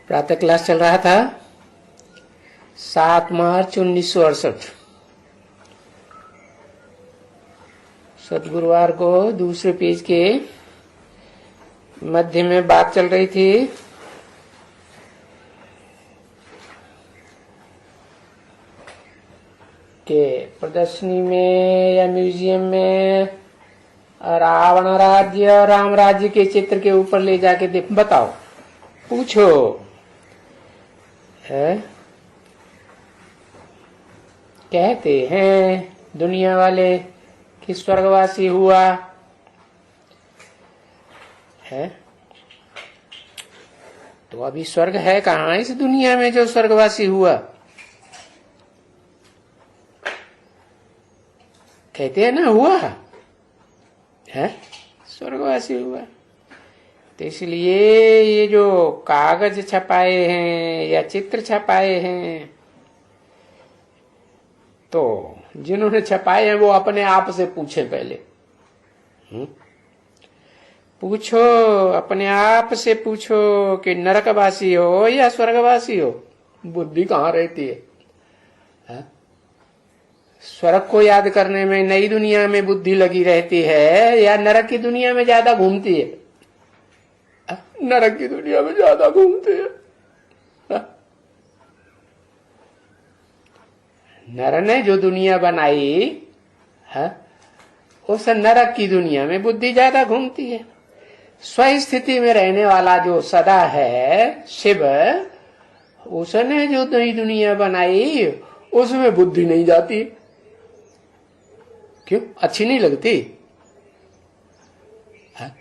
प्रातः क्लास चल रहा था 7 मार्च 1968। सदगुरुवार को दूसरे पेज के मध्य में बात चल रही थी कि प्रदर्शनी में या म्यूजियम में रावण राज्य राम राज्य के चित्र के ऊपर ले जाके बताओ, पूछो है। कहते हैं दुनिया वाले कि स्वर्गवासी हुआ है, तो अभी स्वर्ग है कहाँ इस दुनिया में जो स्वर्गवासी हुआ। कहते हैं ना हुआ है, स्वर्गवासी हुआ। तो इसलिए ये जो कागज छपाए हैं या चित्र छपाए हैं, तो जिन्होंने छपाए हैं वो अपने आप से पूछे पहले। पूछो, अपने आप से पूछो कि नरकवासी हो या स्वर्गवासी हो। बुद्धि कहाँ रहती है? स्वर्ग को याद करने में नई दुनिया में बुद्धि लगी रहती है या नरक की दुनिया में ज्यादा घूमती है? नरक की दुनिया में ज्यादा घूमती है। नर ने जो दुनिया बनाई है, उस नरक की दुनिया में बुद्धि ज्यादा घूमती है। स्व स्थिति में रहने वाला जो सदा है शिव, उसने जो नई दुनिया बनाई उसमें बुद्धि नहीं जाती। क्यों? अच्छी नहीं लगती है?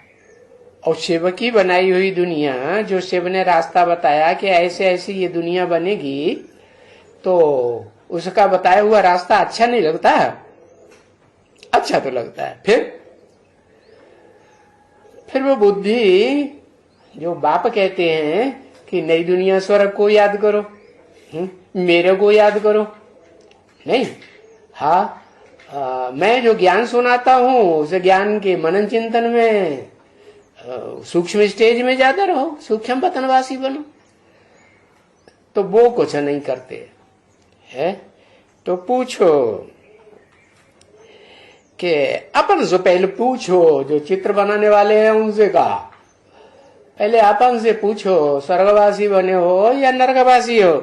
और शिव की बनाई हुई दुनिया, जो शिव ने रास्ता बताया कि ऐसे ऐसे ये दुनिया बनेगी, तो उसका बताया हुआ रास्ता अच्छा नहीं लगता है? अच्छा तो लगता है। फिर वो बुद्धि जो बाप कहते हैं कि नई दुनिया स्वर्ग को याद करो, मेरे को याद करो, नहीं। हाँ, मैं जो ज्ञान सुनाता हूं उस ज्ञान के मनन चिंतन में सूक्ष्म स्टेज में ज्यादा रहो, सूक्ष्म पतनवासी बनो। तो वो कुछ नहीं करते है। तो पूछो कि अपन से पहले पूछो, जो चित्र बनाने वाले हैं उनसे कहा, पहले अपन से पूछो स्वर्गवासी बने हो या नरकवासी हो।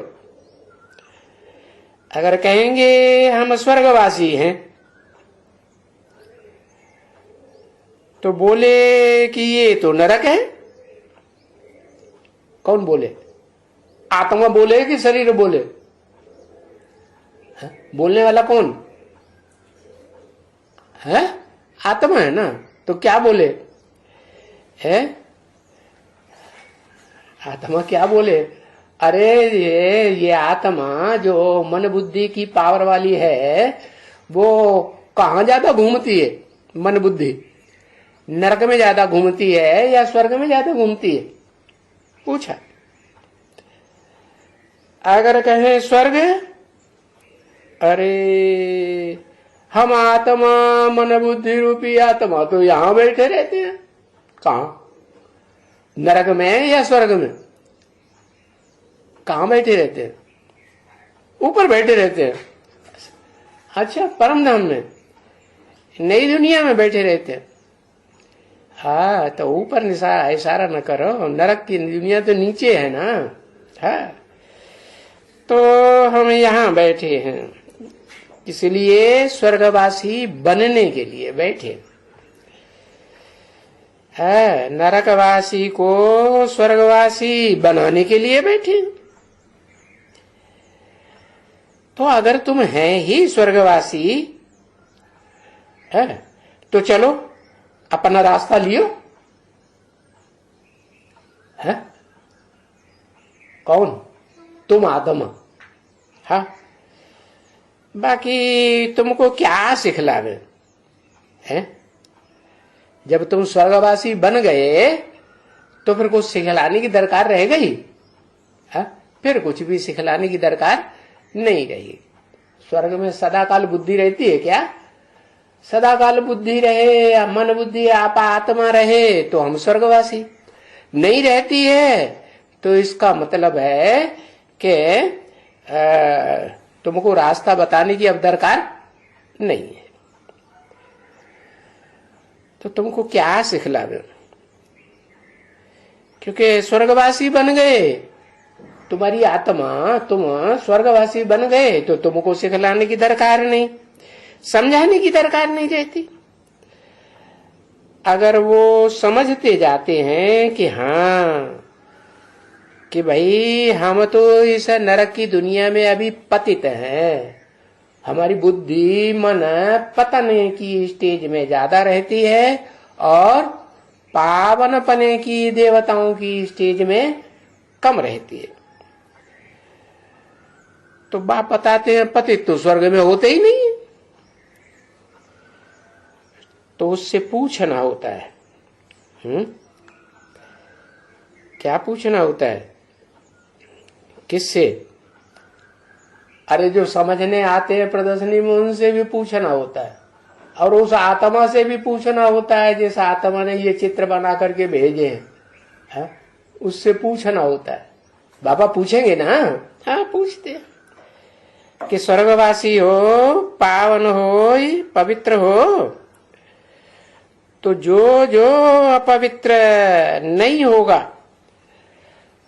अगर कहेंगे हम स्वर्गवासी हैं, तो बोले कि ये तो नरक है। कौन बोले? आत्मा बोले कि शरीर बोले? है? बोलने वाला कौन है? आत्मा है ना। तो क्या बोले है? आत्मा क्या बोले? अरे ये आत्मा जो मन बुद्धि की पावर वाली है, वो कहाँ ज्यादा घूमती है? मन बुद्धि नरक में ज्यादा घूमती है या स्वर्ग में ज्यादा घूमती है? पूछा। अगर कहे स्वर्ग, अरे हम आत्मा मन बुद्धि रूपी आत्मा तो यहां बैठे रहते हैं। कहां? नरक में या स्वर्ग में? कहां बैठे रहते हैं? ऊपर बैठे रहते हैं। अच्छा, परम धाम में, नई दुनिया में बैठे रहते हैं। हाँ, तो ऊपर इशारा न करो, नरक की दुनिया तो नीचे है ना। हाँ, तो हम यहाँ बैठे हैं, इसलिए स्वर्गवासी बनने के लिए बैठे है, नरकवासी को स्वर्गवासी बनाने के लिए बैठे। तो अगर तुम हैं ही स्वर्गवासी है, तो चलो अपना रास्ता लियो है। कौन? तुम आत्मा। हाँ, बाकी तुमको क्या सिखलावे है? जब तुम स्वर्गवासी बन गए तो फिर कुछ सिखलाने की दरकार रह गई है? फिर कुछ भी सिखलाने की दरकार नहीं रही। स्वर्ग में सदाकाल बुद्धि रहती है क्या? सदाकाल बुद्धि रहे, मन बुद्धि आप आत्मा रहे तो हम स्वर्गवासी। नहीं रहती है तो इसका मतलब है कि तुमको रास्ता बताने की अब दरकार नहीं है। तो तुमको क्या सिखलावे, क्योंकि स्वर्गवासी बन गए, तुम्हारी आत्मा, तुम स्वर्गवासी बन गए, तो तुमको सिखलाने की दरकार नहीं, समझाने की दरकार नहीं रहती। अगर वो समझते जाते हैं कि हाँ, कि भाई हम तो इस नरक की दुनिया में अभी पतित हैं, हमारी बुद्धि मन पतन की स्टेज में ज्यादा रहती है और पावन पने की देवताओं की स्टेज में कम रहती है, तो बाप बताते हैं पतित तो स्वर्ग में होते ही नहीं है। तो उससे पूछना होता है, क्या पूछना होता है, किससे? अरे जो समझने आते हैं प्रदर्शनी में, उनसे भी पूछना होता है, और उस आत्मा से भी पूछना होता है, जिस आत्मा ने ये चित्र बना करके भेजे हैं, उससे पूछना होता है। बाबा पूछेंगे ना? हाँ, पूछते हैं कि स्वर्गवासी हो, पावन हो, पवित्र हो, तो जो जो अपवित्र नहीं होगा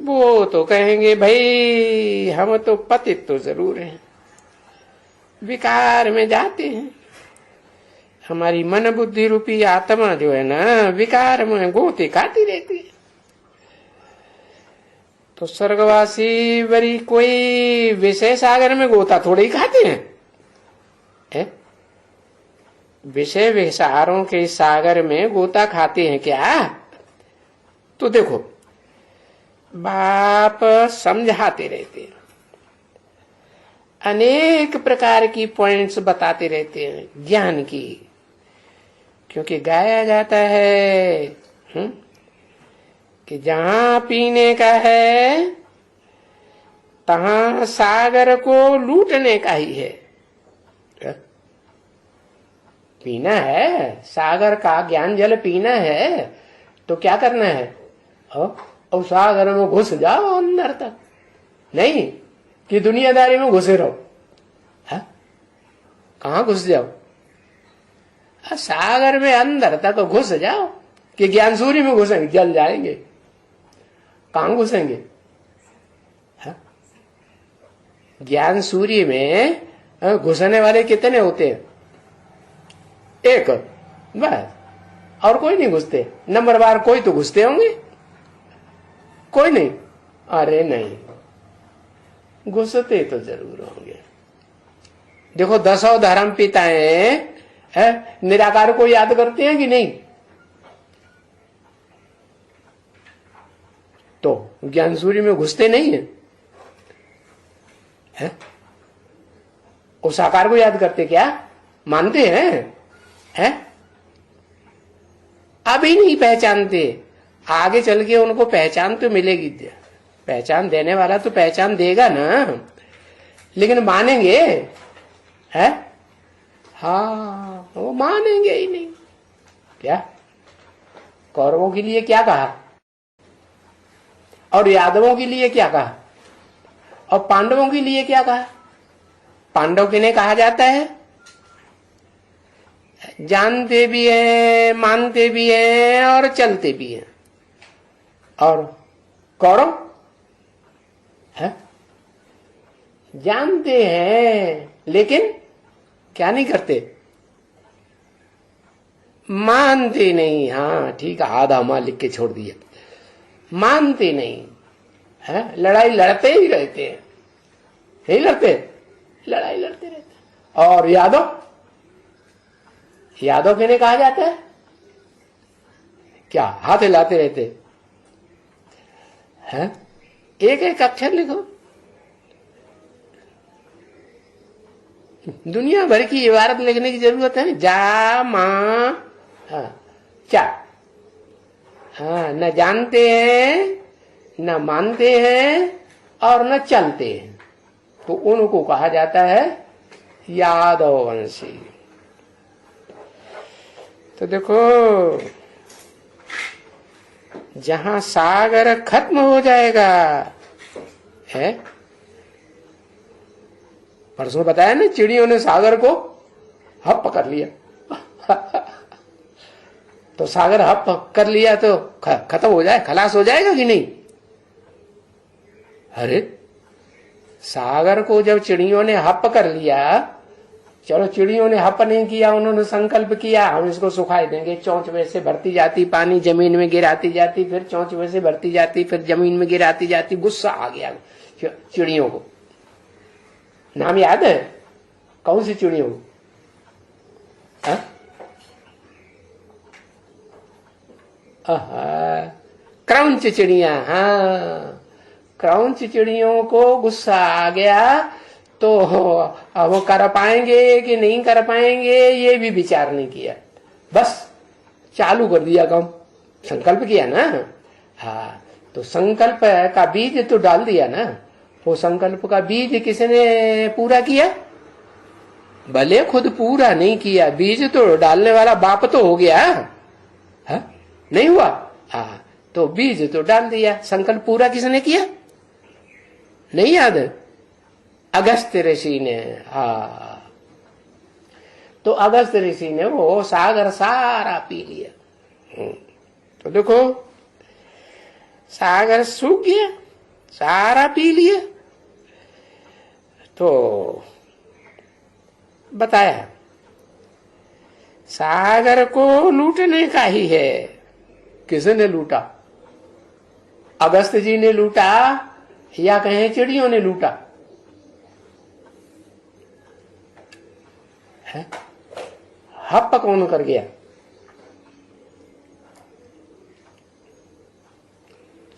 वो तो कहेंगे भाई हम तो पतित तो जरूर हैं, विकार में जाते हैं, हमारी मन बुद्धि रूपी आत्मा जो है ना विकार में गोते खाती रहती है। तो स्वर्गवासी वरी कोई विषय सागर में गोता थोड़े ही खाते हैं, विषय विचारों के सागर में गोता खाते हैं क्या? तो देखो बाप समझाते रहते हैं, अनेक प्रकार की पॉइंट्स बताते रहते हैं ज्ञान की, क्योंकि गाया जाता है कि जहां पीने का है तहां सागर को लूटने का ही है। पीना है सागर का ज्ञान जल पीना है तो क्या करना है? और सागर में घुस जाओ अंदर तक, नहीं कि दुनियादारी में घुसे रहो। कहां घुस जाओ? सागर में अंदर तक घुस जाओ, कि ज्ञान सूर्य में घुसेंगे जल जाएंगे। कहां घुसेंगे? ज्ञान सूर्य में घुसने वाले कितने होते हैं? एक, बस, और कोई नहीं घुसते। नंबरवार कोई तो घुसते होंगे, कोई नहीं? अरे नहीं, घुसते तो जरूर होंगे। देखो 10 धर्म पिताएं निराकार को याद करते हैं कि नहीं? तो ज्ञान सूर्य में घुसते नहीं है? वो साकार को याद करते क्या? मानते हैं? अभी नहीं पहचानते, आगे चल के उनको पहचान तो मिलेगी। पहचान देने वाला तो पहचान देगा ना, लेकिन मानेंगे? हाँ, वो मानेंगे ही नहीं। क्या कौरवों के लिए क्या कहा और यादवों के लिए क्या कहा और पांडवों के लिए क्या कहा? पांडव किन्हें कहा जाता है? जानते भी हैं, मानते भी हैं और चलते भी हैं। और कौरव जानते हैं लेकिन क्या नहीं करते? मानते नहीं। हाँ ठीक है, आधा मां लिख के छोड़ दिया। मानते नहीं है, लड़ाई लड़ते ही रहते हैं, नहीं लड़ते? लड़ाई लड़ते रहते। और यादव, यादव किन्हें कहा जाता है? क्या हाथ हिलाते रहते हैं? एक एक अक्षर लिखो, दुनिया भर की इबारत लिखने की जरूरत है? जा मां क्या? हाँ, न जानते हैं, न मानते हैं और न चलते हैं, तो उनको कहा जाता है यादववंशी। तो देखो जहां सागर खत्म हो जाएगा है। परसों बताया ना, चिड़ियों ने सागर को हप कर लिया। तो सागर हप कर लिया तो खत्म हो जाए, खलास हो जाएगा कि नहीं? अरे सागर को जब चिड़ियों ने हप कर लिया, चलो चिड़ियों ने हप नहीं किया, उन्होंने संकल्प किया हम इसको सुखाई देंगे, चोंच में से भरती जाती, पानी जमीन में गिराती जाती, फिर चोंच में से भरती जाती, फिर जमीन में गिराती जाती। गुस्सा आ गया चिड़ियों को। नाम याद है? कौन सी चिड़ियों को? क्रौंच चिड़िया। हाँ, क्रौंच चिड़ियों को गुस्सा आ गया, तो अब वो कर पाएंगे कि नहीं कर पाएंगे ये भी विचार नहीं किया, बस चालू कर दिया काम। संकल्प किया ना। हाँ, तो संकल्प का बीज तो डाल दिया ना। वो संकल्प का बीज किसने पूरा किया? भले खुद पूरा नहीं किया, बीज तो डालने वाला बाप तो हो गया। हाँ? नहीं हुआ? हाँ, तो बीज तो डाल दिया। संकल्प पूरा किसने किया? नहीं याद? अगस्त्य ऋषि ने। हाँ, तो अगस्त्य ऋषि ने वो सागर सारा पी लिया। तो देखो सागर सूख गया, सारा पी लिया। तो बताया सागर को लूटने का ही है। किसने लूटा? अगस्त्य जी ने लूटा या कहें चिड़ियों ने लूटा? है? हप कौन कर गया?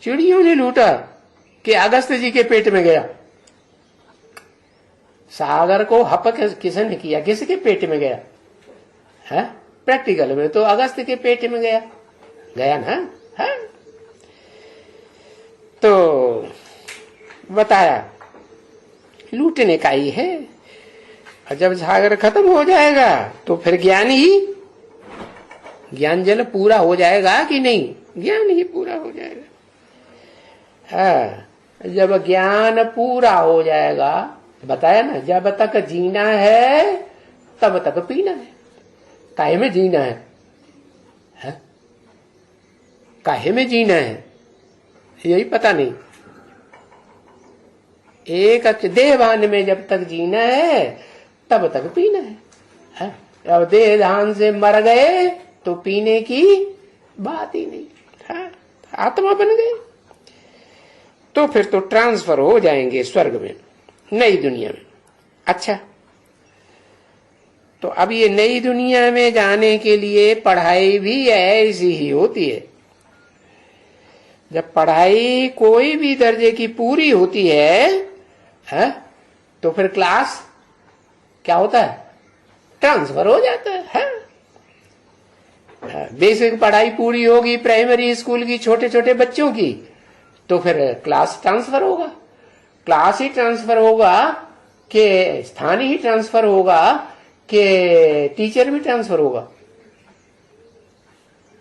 चिड़ियों ने लूटा कि अगस्त्य जी के पेट में गया? सागर को हप किसने किया? किसके पेट में गया? है? प्रैक्टिकल में तो अगस्त्य के पेट में गया, गया ना। है? तो बताया लूटने का ही है। और जब सागर खत्म हो जाएगा तो फिर ज्ञान ही, ज्ञान जल पूरा हो जाएगा कि नहीं? ज्ञान ही पूरा हो जाएगा। हाँ, जब ज्ञान पूरा हो जाएगा, बताया ना, जब तक जीना है तब तक पीना है। काहे में जीना है? काहे में जीना है यही पता नहीं। एक देहभान में जब तक जीना है तब तक पीना है। अब देहधान से मर गए तो पीने की बात ही नहीं। हाँ, आत्मा बन गए तो फिर तो ट्रांसफर हो जाएंगे स्वर्ग में, नई दुनिया में। अच्छा, तो अब ये नई दुनिया में जाने के लिए पढ़ाई भी ऐसी ही होती है। जब पढ़ाई कोई भी दर्जे की पूरी होती है, तो फिर क्लास क्या होता है? ट्रांसफर हो जाता है। बेसिक पढ़ाई पूरी होगी प्राइमरी स्कूल की छोटे छोटे बच्चों की, तो फिर क्लास ट्रांसफर होगा। क्लास ही ट्रांसफर होगा कि स्थान ही ट्रांसफर होगा कि टीचर भी ट्रांसफर होगा?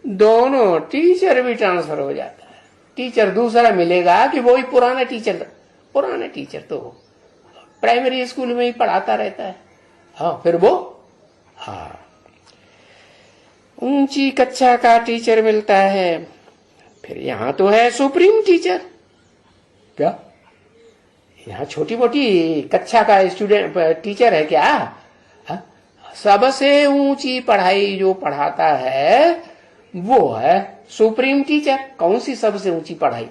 दोनों, टीचर भी ट्रांसफर हो जाता है। टीचर दूसरा मिलेगा कि वही पुराना टीचर? पुराना टीचर तो प्राइमरी स्कूल में ही पढ़ाता रहता है। हाँ, फिर वो हाँ ऊंची कक्षा का टीचर मिलता है। फिर यहां तो है सुप्रीम टीचर। क्या यहाँ छोटी मोटी कक्षा का स्टूडेंट टीचर है क्या? हा? सबसे ऊंची पढ़ाई जो पढ़ाता है वो है सुप्रीम टीचर। कौन सी सबसे ऊंची पढ़ाई?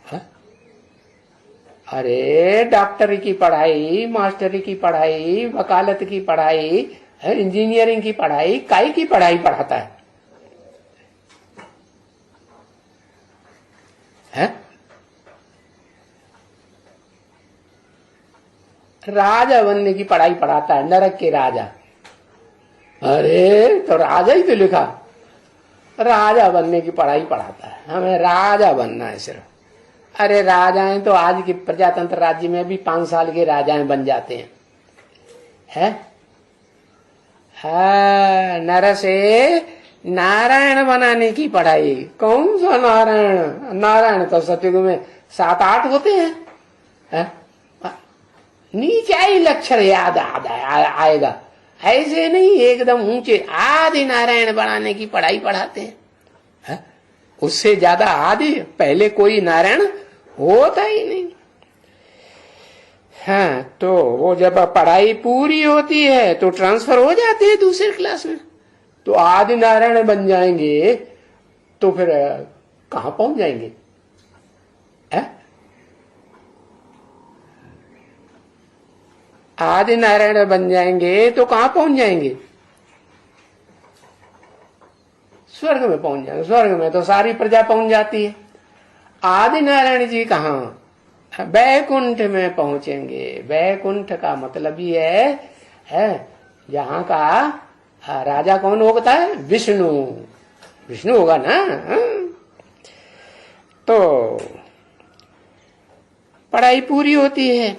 हा? अरे डॉक्टरी की पढ़ाई, मास्टरी की पढ़ाई, वकालत की पढ़ाई, इंजीनियरिंग की पढ़ाई, काई की पढ़ाई पढ़ाता है? राजा बनने की पढ़ाई पढ़ाता है, नरक के राजा। अरे तो राजा ही तो लिखा, राजा बनने की पढ़ाई पढ़ाता है। हमें राजा बनना है सिर्फ। अरे राजाएं तो आज के प्रजातंत्र राज्य में भी 5 साल के राजाएं बन जाते हैं। नर से नारायण बनाने की पढ़ाई। कौन सा नारायण? नारायण तो सतयुग में 7-8 होते हैं, है? नीचे ही लक्षण याद आएगा, ऐसे नहीं एकदम ऊंचे आदि नारायण बनाने की पढ़ाई पढ़ाते हैं, है? उससे ज्यादा आदि पहले कोई नारायण होता ही नहीं। हाँ, तो वो जब पढ़ाई पूरी होती है तो ट्रांसफर हो जाते हैं दूसरे क्लास में, तो आदि नारायण बन जाएंगे, तो फिर कहां पहुंच जाएंगे, है? आदि नारायण बन जाएंगे तो कहां पहुंच जाएंगे? स्वर्ग में पहुंच जाएंगे। स्वर्ग में तो सारी प्रजा पहुंच जाती है। आदि नारायण जी कहां? वैकुंठ में पहुंचेंगे। वैकुंठ का मतलब ही है जहां का राजा कौन होता है? विष्णु। विष्णु होगा ना। तो पढ़ाई पूरी होती है,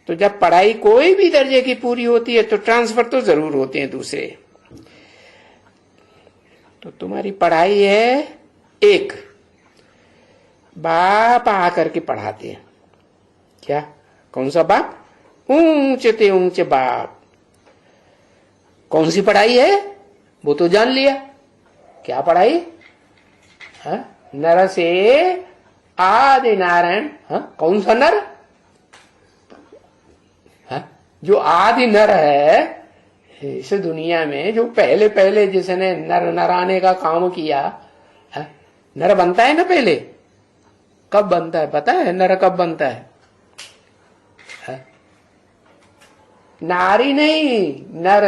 तो जब पढ़ाई कोई भी दर्जे की पूरी होती है तो ट्रांसफर तो जरूर होते हैं दूसरे। तो तुम्हारी पढ़ाई है एक, बाप आकर के पढ़ाते हैं। क्या? कौन सा बाप? ऊंचे ते ऊंचे बाप। कौन सी पढ़ाई है वो तो जान लिया। क्या पढ़ाई? नर से आदि नारायण। कौन सा नर? जो आदि नर है इस दुनिया में, जो पहले पहले जिसने नर नराने का काम किया, नर बनता है ना पहले। कब बनता है पता है? नर कब बनता है? नारी नहीं, नर।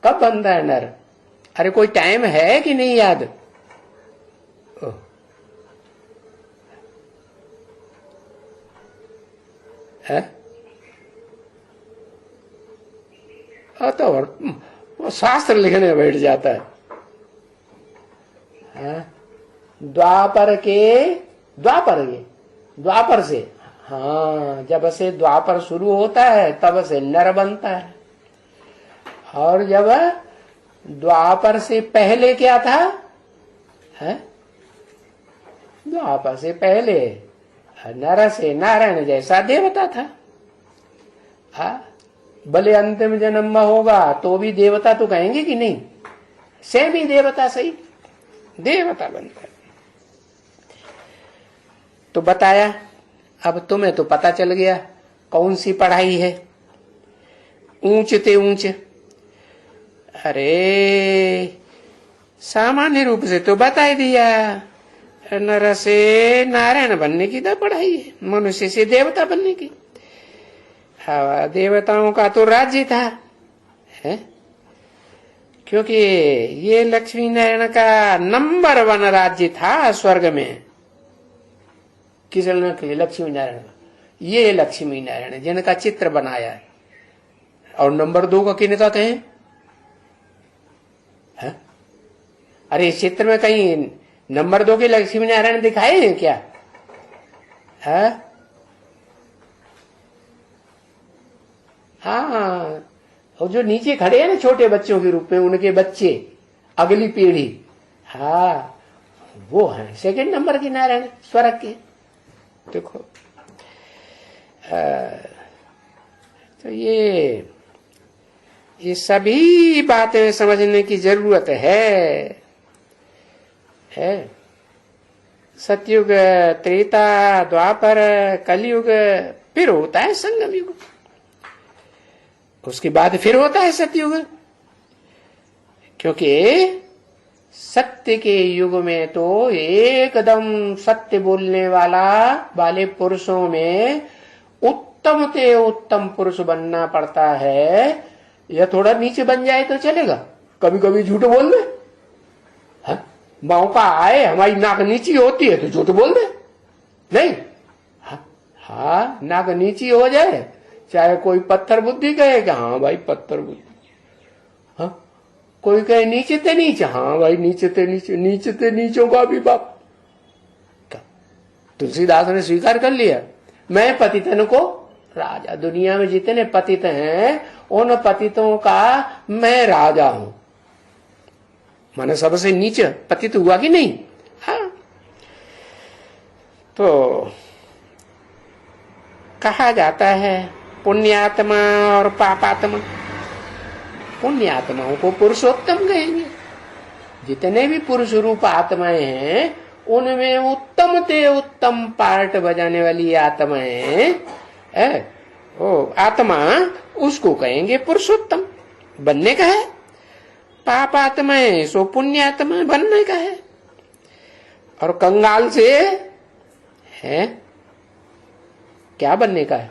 कब बनता है नर? अरे कोई टाइम है कि नहीं याद? है तो शास्त्र लिखने बैठ जाता है। द्वापर से, हाँ, जब से द्वापर शुरू होता है तब से नर बनता है। और जब द्वापर से पहले क्या था? द्वापर से पहले नर से नारायण जैसा देवता था। भले अंतिम जन्म में होगा तो भी देवता तो कहेंगे कि नहीं? से भी देवता सही, देवता बनता है। तो बताया, अब तुम्हें तो पता चल गया कौन सी पढ़ाई है ऊंचे ते ऊंचे। अरे सामान्य रूप से तो बता ही दिया, नर से नारायण बनने की तो पढ़ाई है, मनुष्य से देवता बनने की। देवताओं का तो राज्य था, है? क्योंकि ये लक्ष्मी नारायण का नंबर 1 राज्य था स्वर्ग में। किस लक्ष्मी नारायण का? ये लक्ष्मी नारायण जिनका चित्र बनाया है। और नंबर 2 का किनका कहें? अरे इस चित्र में कहीं नंबर 2 के लक्ष्मी नारायण दिखाए हैं क्या? हाँ, और जो नीचे खड़े हैं ना छोटे बच्चों के रूप में, उनके बच्चे, अगली पीढ़ी, हाँ, वो है सेकंड नंबर के नारायण स्वर्ग के। देखो, तो ये सभी बातें समझने की जरूरत है। सतयुग, त्रेता, द्वापर, कलयुग, फिर होता है संगम युग, उसके बाद फिर होता है सतयुग। क्योंकि सत्य के युग में तो एकदम सत्य बोलने वाले पुरुषों में उत्तम से उत्तम पुरुष बनना पड़ता है। या थोड़ा नीचे बन जाए तो चलेगा, कभी कभी झूठ बोल दे। मौका आए, हमारी नाक नीची होती है तो झूठ बोल दे, नहीं? हाँ, नाक नीची हो जाए, चाहे कोई पत्थर बुद्धि कहे कि हाँ भाई पत्थर बुद्धि, हाँ, कोई कहे नीचे ते नीचे, हाँ भाई नीचे ते नीचे, नीचे ते नीचों का भी बाप। तुलसीदास ने स्वीकार कर लिया, मैं पतितन को राजा। दुनिया में जितने पतित हैं उन पतितों का मैं राजा हूं। माने सबसे नीचे पतित हुआ कि नहीं? हाँ। तो कहा जाता है पुण्यात्मा और पापात्मा। पुण्यात्माओं को पुरुषोत्तम कहेंगे। जितने भी पुरुष रूप आत्माएं हैं उनमें उत्तम ते उत्तम पार्ट बजाने वाली आत्माएं वो आत्मा उसको कहेंगे पुरुषोत्तम, बनने का है। पापात्माएं सो पुण्यात्मा बनने का है। और कंगाल से है क्या बनने का है?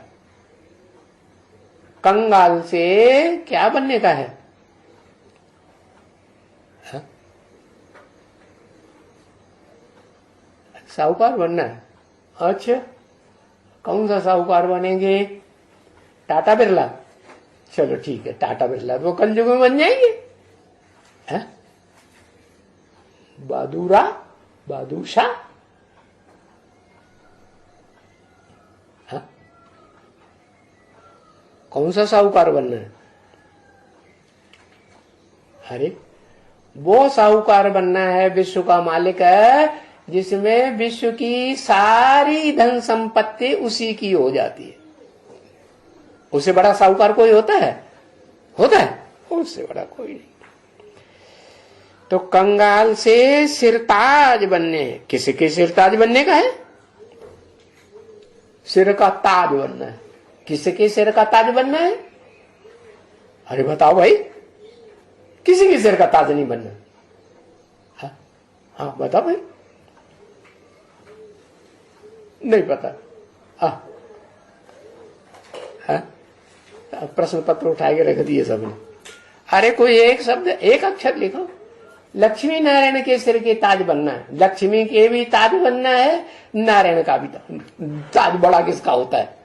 कंगाल से क्या बनने का है? साहूकार बनना है। अच्छा, कौन सा साहूकार बनेंगे? टाटा बिरला? चलो ठीक है, टाटा बिरला तो कल युग में बन जाएंगे। है? बहादुरा, बहादुर शाह? कौन सा साहूकार बनना है? अरे वो साहूकार बनना है विश्व का मालिक है जिसमें विश्व की सारी धन संपत्ति उसी की हो जाती है। उससे बड़ा साहूकार कोई होता है? होता है? उससे बड़ा कोई नहीं। तो कंगाल से सिरताज बनने, किसी के सिरताज बनने का है? सिर का ताज बनना है। किसी के सिर का ताज बनना है? अरे बताओ भाई, किसी के सिर का ताज नहीं बनना। हाँ बताओ भाई, नहीं पता। प्रश्न पत्र उठा के रख दिए सबने। अरे कोई एक शब्द, एक अक्षर लिखो। लक्ष्मी नारायण के सिर के ताज बनना है। लक्ष्मी के भी ताज बनना है, नारायण का भी ताज। बड़ा किसका होता है?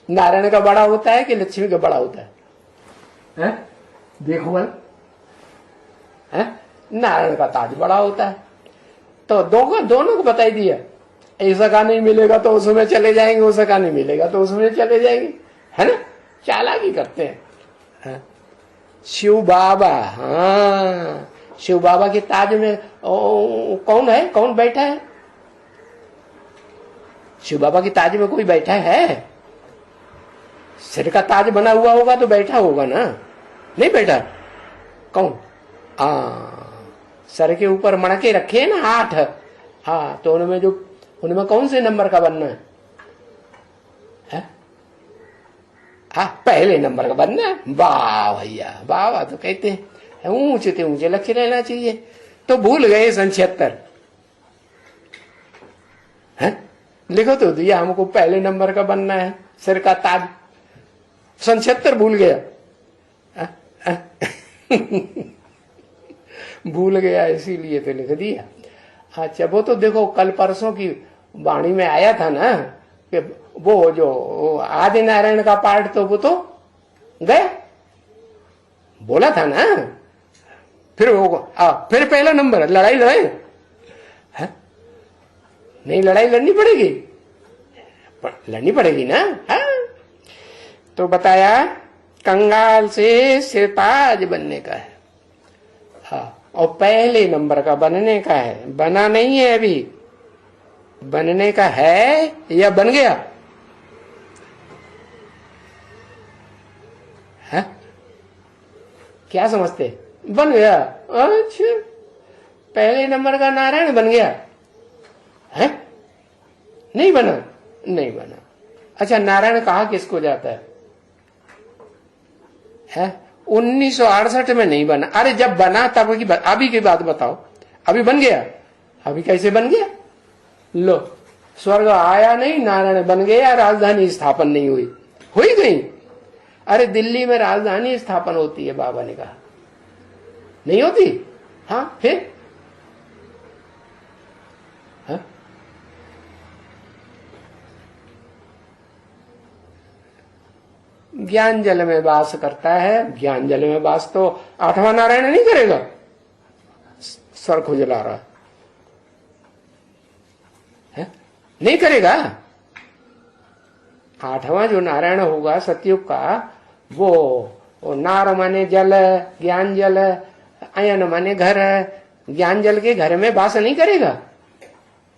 नारायण का बड़ा होता है कि लक्ष्मी का बड़ा होता है? देखो बल, नारायण का ताज बड़ा होता है। तो दोनों को बताई दिया। ऐसा का नहीं मिलेगा तो उसमें चले जाएंगे, उसका का नहीं मिलेगा तो उसमें चले जाएंगे, है ना? चालाकी करते हैं। शिव बाबा, हाँ, शिव बाबा के ताज में कौन है? कौन बैठा है? शिव बाबा के ताज में कोई बैठा है? सिर का ताज बना हुआ होगा तो बैठा होगा ना? नहीं बैठा? कौन? सर के ऊपर मणके रखे हैं ना 8। हाँ, तो उनमें कौन से नंबर का बनना है? पहले नंबर का बनना है। वाह भैया वाह, तो कहते हैं ऊंचे से ऊंचे लक्ष्य रहना चाहिए। तो भूल गए 76। लिखो तो दिया हमको पहले नंबर का बनना है, सिर का ताज। 76 भूल गया। भूल गया इसीलिए तो लिख दिया। अच्छा, वो तो देखो कल परसों की वाणी में आया था ना कि वो जो आदि नारायण का पाठ, तो वो तो गया, बोला था ना। फिर फिर पहला नंबर लड़ाई है? नहीं, लड़ाई लड़नी पड़ेगी, लड़नी पड़ेगी ना। तो बताया कंगाल से सिरताज बनने का है। और पहले नंबर का बनने का है। बना नहीं है अभी, बनने का है या बन गया? है? क्या समझते? बन गया। अच्छा, पहले नंबर का नारायण बन गया है? नहीं बना? नहीं बना। अच्छा, नारायण कहा किसको जाता है? 1968 में नहीं बना। अरे जब बना तब की अभी की बात बताओ। अभी बन गया? अभी कैसे बन गया? लो, स्वर्ग आया नहीं, नारायण बन गया, राजधानी स्थापन नहीं हुई। हुई गई? अरे दिल्ली में राजधानी स्थापन होती है, बाबा ने कहा। नहीं होती? हाँ, फिर ज्ञान जल में वास करता है। ज्ञान जल में वास तो 8वां नारायण नहीं करेगा? सर खुजला रहा है? नहीं करेगा? आठवां जो नारायण होगा सतयुग का, वो नार माने जल, ज्ञान जल, अयन माने घर। ज्ञान जल के घर में वास नहीं करेगा।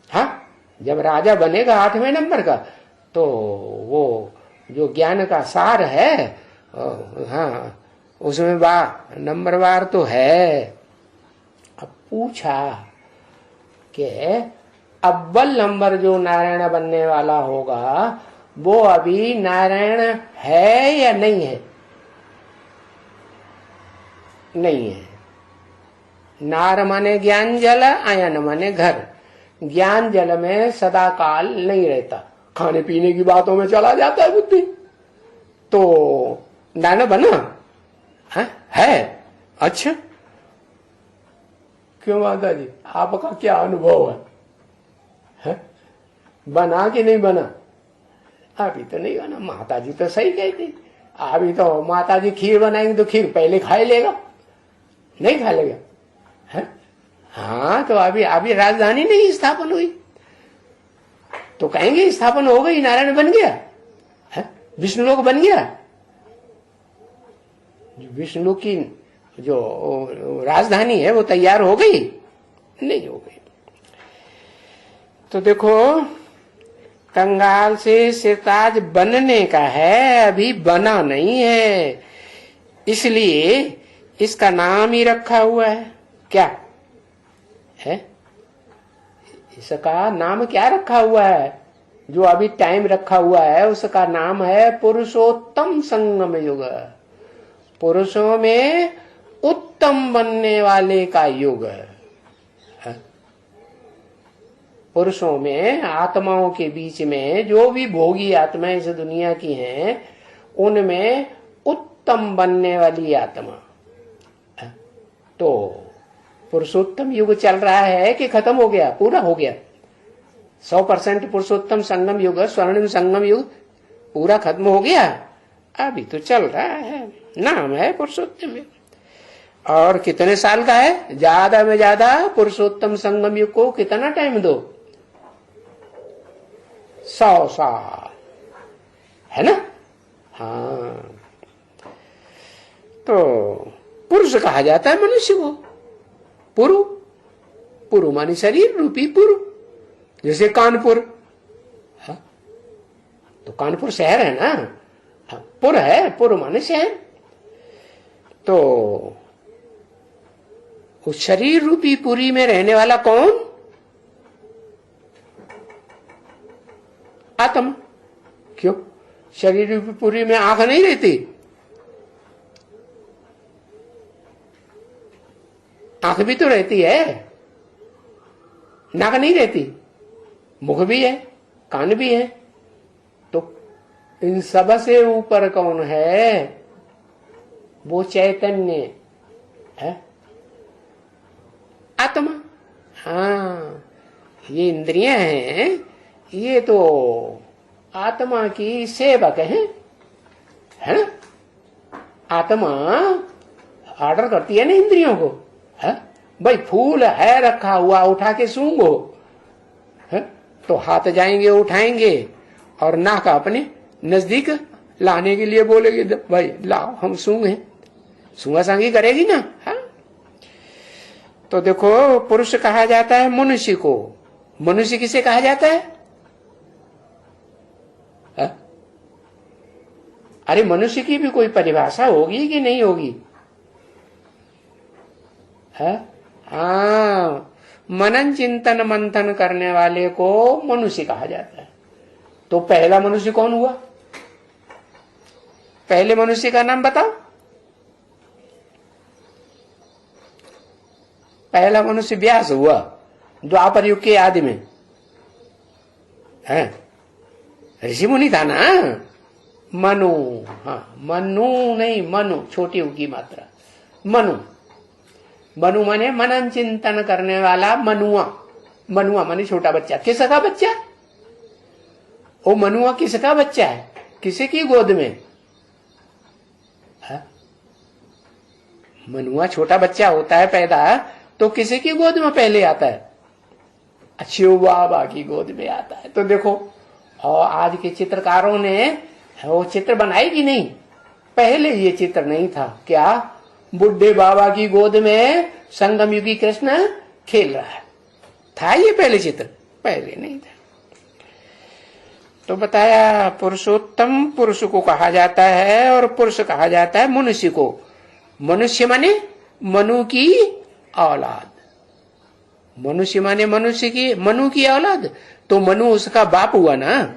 हाँ, जब राजा बनेगा 8वें नंबर का, तो वो जो ज्ञान का सार है, हाँ, उसमें नंबरवार तो है। अब पूछा कि अव्वल नंबर जो नारायण बनने वाला होगा, वो अभी नारायण है या नहीं है? नहीं है। नार माने ज्ञान जल, आयन माने घर। ज्ञान जल में सदा काल नहीं रहता, खाने पीने की बातों में चला जाता है बुद्धि। तो नारायण बना है? अच्छा, क्यों माता जी, आपका क्या अनुभव है? बना कि नहीं बना? अभी तो नहीं बना। माता जी तो सही कहती, अभी तो माता जी खीर बनाएंगे तो खीर पहले खा लेगा, नहीं खा लेगा है? हाँ, तो अभी राजधानी नहीं स्थापन हुई, तो कहेंगे स्थापन हो गई, नारायण बन गया है, विष्णुलोक बन गया। विष्णु की जो राजधानी है वो तैयार हो गई? नहीं हो गई। तो देखो, कंगाल से सिरताज बनने का है, अभी बना नहीं है, इसलिए इसका नाम ही रखा हुआ है। क्या है? इसका नाम क्या रखा हुआ है? जो अभी टाइम रखा हुआ है उसका नाम है पुरुषोत्तम संगम युग। पुरुषों में उत्तम बनने वाले का युग है। पुरुषों में, आत्माओं के बीच में जो भी भोगी आत्माएं इस दुनिया की हैं, उनमें उत्तम बनने वाली आत्मा। तो पुरुषोत्तम युग चल रहा है कि खत्म हो गया? पूरा हो गया। 100% पुरुषोत्तम संगम युग, स्वर्णिम संगम युग पूरा खत्म हो गया? अभी तो चल रहा है, नाम है पुरुषोत्तम युग। और कितने साल का है? ज्यादा में ज्यादा पुरुषोत्तम संगम युग को कितना टाइम दो? 100 साल, है ना? हाँ, तो पुरुष कहा जाता है मनुष्य को। पुरु, पुरु मानी शरीर रूपी पुरु, जैसे कानपुर। हाँ? तो कानपुर शहर है ना, हाँ, पुर है, पुर माने शहर। तो उस शरीर रूपी पुरी में रहने वाला कौन? आत्मा। क्यों? शरीर रूपी पुरी में आंख नहीं रहती? आंख भी तो रहती है, नाक नहीं रहती, मुख भी है, कान भी है। तो इन सब से ऊपर कौन है? वो चैतन्य है, आत्मा। हाँ, ये इंद्रियां हैं, ये तो आत्मा की सेवक है ना? आत्मा ऑर्डर करती है ना इंद्रियों को, है भाई, फूल है रखा हुआ, उठा के सूंघो, है? तो हाथ जाएंगे उठाएंगे और नाक अपने नजदीक लाने के लिए बोलेगी, भाई लाओ हम सूंघे, सूंघा सांगी करेगी ना। है? तो देखो, पुरुष कहा जाता है मनुष्य को। मनुष्य किसे कहा जाता है? अरे मनुष्य की भी कोई परिभाषा होगी कि नहीं होगी? है? हाँ, मनन चिंतन मंथन करने वाले को मनुष्य कहा जाता है। तो पहला मनुष्य कौन हुआ? पहले मनुष्य का नाम बताओ। पहला मनुष्य व्यास हुआ, द्वापर युग के आदि में। है? ऋषि मुनि था ना। मनु, हाँ, मनु नहीं, मनु छोटी होगी मात्रा, मनु। मनु माने मनन चिंतन करने वाला, मनुआ। मनुआ माने छोटा बच्चा। किसका बच्चा? ओ मनुआ किसका बच्चा है? किसी की गोद में? मनुआ छोटा बच्चा होता है पैदा, तो किसी की गोद में पहले आता है? शिव बाबा की गोद में आता है। तो देखो, और आज के चित्रकारों ने वो चित्र बनाए कि नहीं? पहले ये चित्र नहीं था। क्या? बुढ़े बाबा की गोद में संगम युगी कृष्ण खेल रहा है, था ये पहले चित्र? पहले नहीं था। तो बताया पुरुषोत्तम पुरुष को कहा जाता है, और पुरुष कहा जाता है मनुष्य को। मनुष्य माने मनु की औलाद। मनुष्य माने मनुष्य की, मनु की औलाद। तो मनु उसका बाप हुआ ना,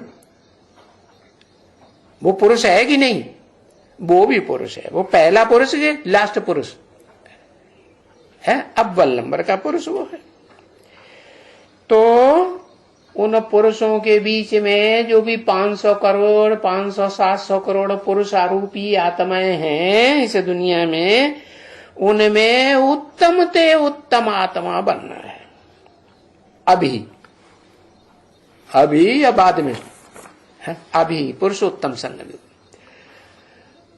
वो पुरुष है कि नहीं? वो भी पुरुष है। वो पहला पुरुष है, लास्ट पुरुष है, अव्वल नंबर का पुरुष वो है। तो उन पुरुषों के बीच में जो भी 500 करोड़ 500-700 करोड़ पुरुष आरूपी आत्माएं हैं इस दुनिया में, उनमें उत्तम ते उत्तम आत्मा बनना है। अभी या बाद में? अभी पुरुषोत्तम संगम युग।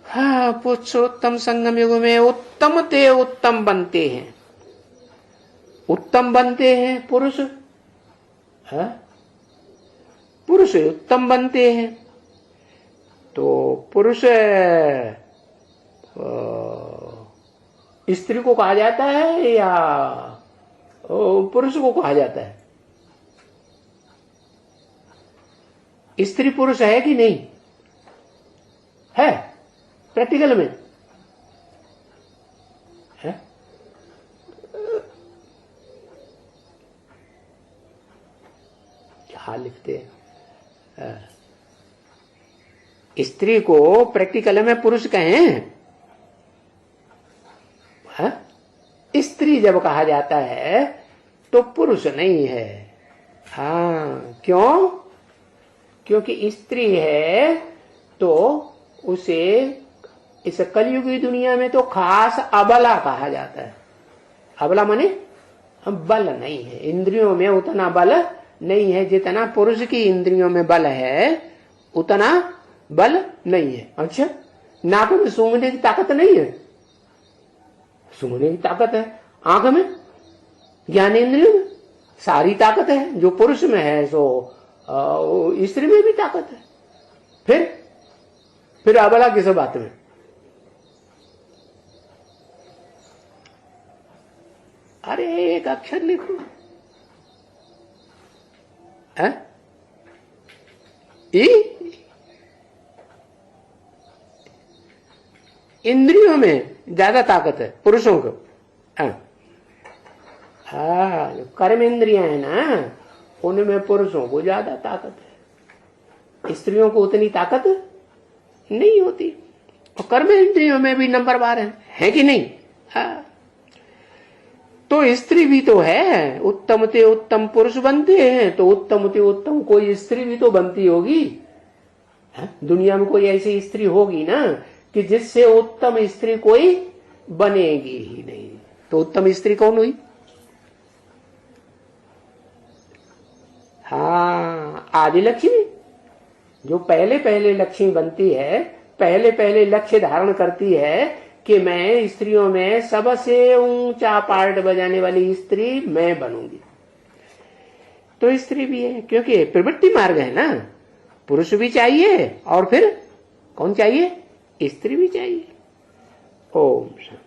हाँ, पुरुषोत्तम संगम युग में उत्तम ते उत्तम बनते हैं। उत्तम बनते हैं पुरुष, पुरुष उत्तम बनते हैं। तो पुरुष स्त्री को कहा जाता है या पुरुष को कहा जाता है? स्त्री पुरुष है कि नहीं है? प्रैक्टिकल में है? क्या लिखते हैं? स्त्री को प्रैक्टिकल में पुरुष कहें? स्त्री जब कहा जाता है तो पुरुष नहीं है। हाँ, क्यों? क्योंकि स्त्री है तो उसे इस कलयुगी दुनिया में तो खास अबला कहा जाता है। अबला माने बल नहीं है, इंद्रियों में उतना बल नहीं है जितना पुरुष की इंद्रियों में बल है, उतना बल नहीं है। अच्छा, नाक में सूंघने की ताकत नहीं है? सूंघने की ताकत है। आंख में, ज्ञानेंद्रियों में सारी ताकत है। जो पुरुष में है सो स्त्री में भी ताकत है। फिर अबला किस बात में? अरे एक अक्षर लिखो। इंद्रियों में ज्यादा ताकत है पुरुषों को। हाँ, जो कर्म इंद्रियां है ना, उनमें पुरुषों को ज्यादा ताकत है, स्त्रियों को उतनी ताकत नहीं होती। और कर्म इंद्रियों में भी नंबर 12 है कि नहीं? हाँ, तो स्त्री भी तो है। उत्तम ते उत्तम पुरुष बनते हैं तो उत्तम ते उत्तम कोई स्त्री भी तो बनती होगी। दुनिया में कोई ऐसी स्त्री होगी ना कि जिससे उत्तम स्त्री कोई बनेगी ही नहीं। तो उत्तम स्त्री कौन हुई? हाँ, आदि लक्ष्मी, जो पहले पहले लक्ष्मी बनती है, पहले पहले लक्ष्य धारण करती है कि मैं स्त्रियों में सबसे ऊंचा पार्ट बजाने वाली स्त्री मैं बनूंगी। तो स्त्री भी है, क्योंकि प्रवृत्ति मार्ग है ना। पुरुष भी चाहिए और फिर कौन चाहिए? स्त्री भी चाहिए। ओम शांति।